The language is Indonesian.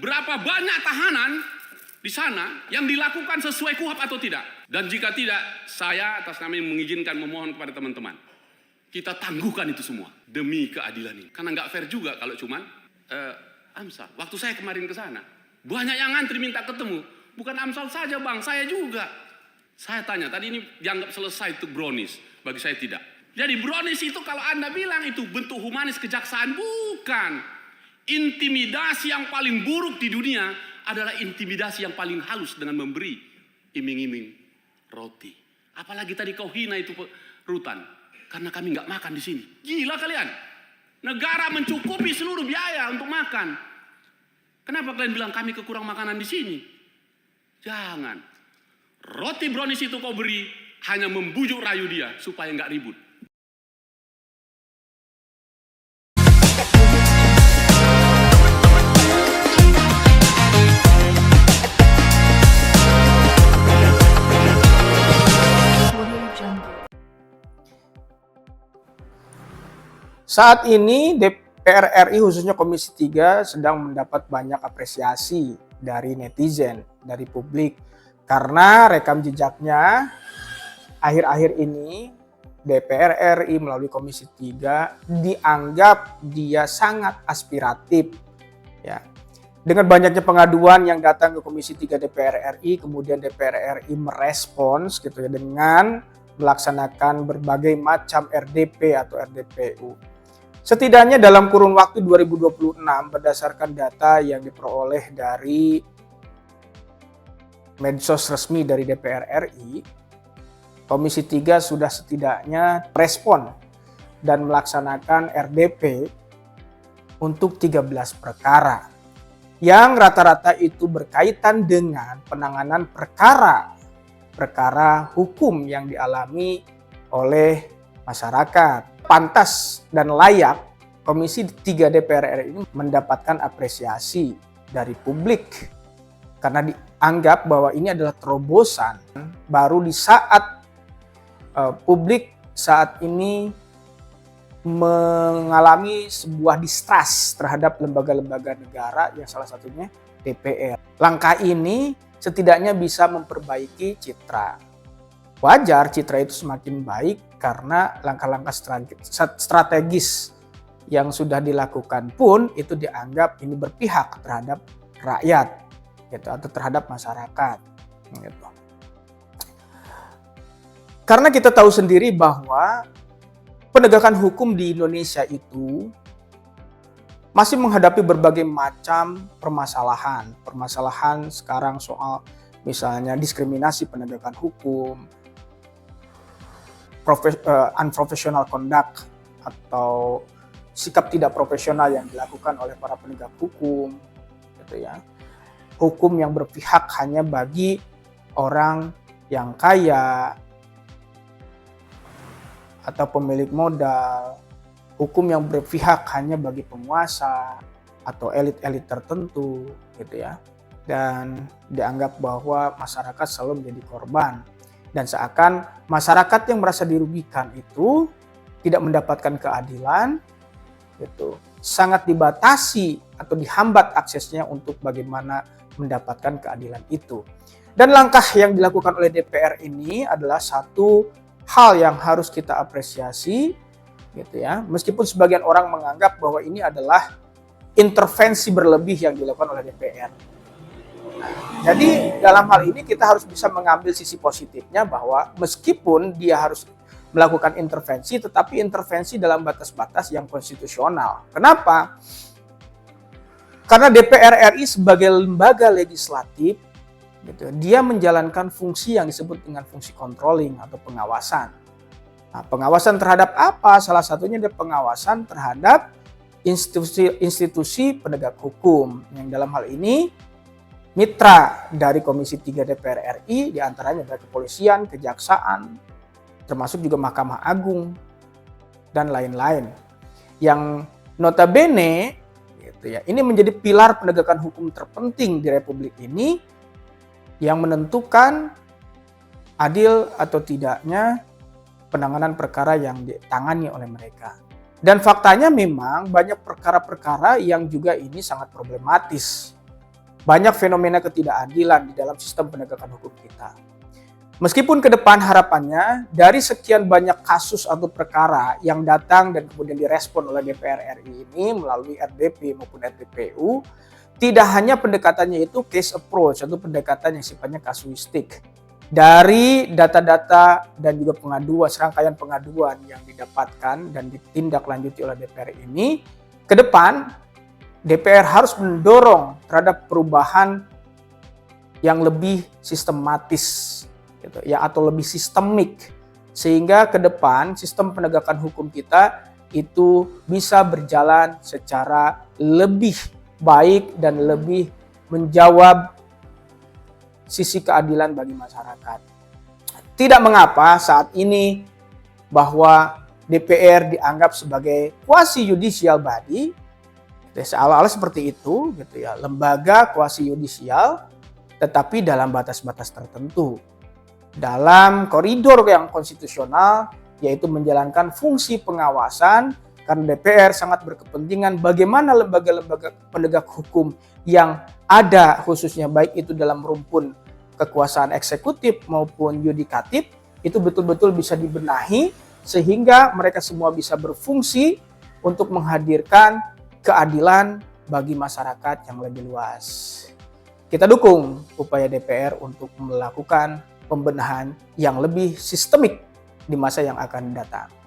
berapa banyak tahanan di sana yang dilakukan sesuai KUHP atau tidak. Dan jika tidak, saya atas nama ini mengizinkan memohon kepada teman-teman, kita tangguhkan itu semua demi keadilan ini. Karena nggak fair juga kalau cuman Amsal. Waktu saya kemarin ke sana, banyak yang ngantri minta ketemu. Bukan Amsal saja bang, saya juga. Saya tanya, tadi ini dianggap selesai untuk brownies. Bagi saya tidak. Jadi brownies itu kalau Anda bilang itu bentuk humanis kejaksaan, bukan. Intimidasi yang paling buruk di dunia adalah intimidasi yang paling halus dengan memberi iming-iming roti. Apalagi tadi kau hina itu rutan. Karena kami nggak makan di sini. Gila kalian. Negara mencukupi seluruh biaya untuk makan. Kenapa kalian bilang kami kekurang makanan di sini? Jangan. Roti brownies itu kau beri hanya membujuk rayu dia supaya nggak ribut. Saat ini DPR RI khususnya Komisi 3 sedang mendapat banyak apresiasi dari netizen, dari publik. Karena rekam jejaknya akhir-akhir ini DPR RI melalui Komisi 3 dianggap dia sangat aspiratif. Ya. Dengan banyaknya pengaduan yang datang ke Komisi 3 DPR RI, kemudian DPR RI merespons gitu ya dengan melaksanakan berbagai macam RDP atau RDPU. Setidaknya dalam kurun waktu 2026 berdasarkan data yang diperoleh dari medsos resmi dari DPR RI, Komisi 3 sudah setidaknya respon dan melaksanakan RDP untuk 13 perkara yang rata-rata itu berkaitan dengan penanganan perkara hukum yang dialami oleh masyarakat. Pantas dan layak Komisi 3 DPR RI ini mendapatkan apresiasi dari publik karena dianggap bahwa ini adalah terobosan baru di saat publik saat ini mengalami sebuah distrust terhadap lembaga-lembaga negara yang salah satunya DPR. Langkah ini setidaknya bisa memperbaiki citra. Wajar citra itu semakin baik karena langkah-langkah strategis yang sudah dilakukan pun itu dianggap ini berpihak terhadap rakyat gitu, atau terhadap masyarakat gitu. Karena kita tahu sendiri bahwa penegakan hukum di Indonesia itu masih menghadapi berbagai macam permasalahan. Permasalahan sekarang soal misalnya diskriminasi penegakan hukum, unprofessional conduct atau sikap tidak profesional yang dilakukan oleh para penegak hukum, gitu ya. Hukum yang berpihak hanya bagi orang yang kaya atau pemilik modal, hukum yang berpihak hanya bagi penguasa atau elit-elit tertentu, gitu ya. Dan dianggap bahwa masyarakat selalu menjadi korban. Dan seakan masyarakat yang merasa dirugikan itu tidak mendapatkan keadilan, gitu, sangat dibatasi atau dihambat aksesnya untuk bagaimana mendapatkan keadilan itu. Dan langkah yang dilakukan oleh DPR ini adalah satu hal yang harus kita apresiasi, gitu ya. Meskipun sebagian orang menganggap bahwa ini adalah intervensi berlebih yang dilakukan oleh DPR. Jadi dalam hal ini kita harus bisa mengambil sisi positifnya bahwa meskipun dia harus melakukan intervensi, tetapi intervensi dalam batas-batas yang konstitusional. Kenapa? Karena DPR RI sebagai lembaga legislatif, gitu, dia menjalankan fungsi yang disebut dengan fungsi controlling atau pengawasan. Nah, pengawasan terhadap apa? Salah satunya adalah pengawasan terhadap institusi penegak hukum, yang dalam hal ini mitra dari Komisi 3 DPR RI diantaranya dari kepolisian, kejaksaan, termasuk juga Mahkamah Agung, dan lain-lain. Yang notabene, gitu ya, ini menjadi pilar penegakan hukum terpenting di Republik ini yang menentukan adil atau tidaknya penanganan perkara yang ditangani oleh mereka. Dan faktanya memang banyak perkara-perkara yang juga ini sangat problematis. banyak fenomena ketidakadilan di dalam sistem penegakan hukum kita. Meskipun ke depan harapannya dari sekian banyak kasus atau perkara yang datang dan kemudian direspon oleh DPR RI ini melalui RDP maupun RDPU, tidak hanya pendekatannya itu case approach atau pendekatan yang sifatnya kasuistik. Dari data-data dan juga pengaduan, serangkaian pengaduan yang didapatkan dan ditindaklanjuti oleh DPR ini, ke depan DPR harus mendorong terhadap perubahan yang lebih sistematis gitu ya, atau lebih sistemik, sehingga ke depan sistem penegakan hukum kita itu bisa berjalan secara lebih baik dan lebih menjawab sisi keadilan bagi masyarakat. Tidak mengapa saat ini bahwa DPR dianggap sebagai quasi judicial body, seolah-olah seperti itu gitu ya, lembaga quasi yudisial, tetapi dalam batas-batas tertentu, dalam koridor yang konstitusional, yaitu menjalankan fungsi pengawasan, karena DPR sangat berkepentingan bagaimana lembaga-lembaga penegak hukum yang ada, khususnya baik itu dalam rumpun kekuasaan eksekutif maupun yudikatif, itu betul-betul bisa dibenahi sehingga mereka semua bisa berfungsi untuk menghadirkan keadilan bagi masyarakat yang lebih luas. Kita dukung upaya DPR untuk melakukan pembenahan yang lebih sistemik di masa yang akan datang.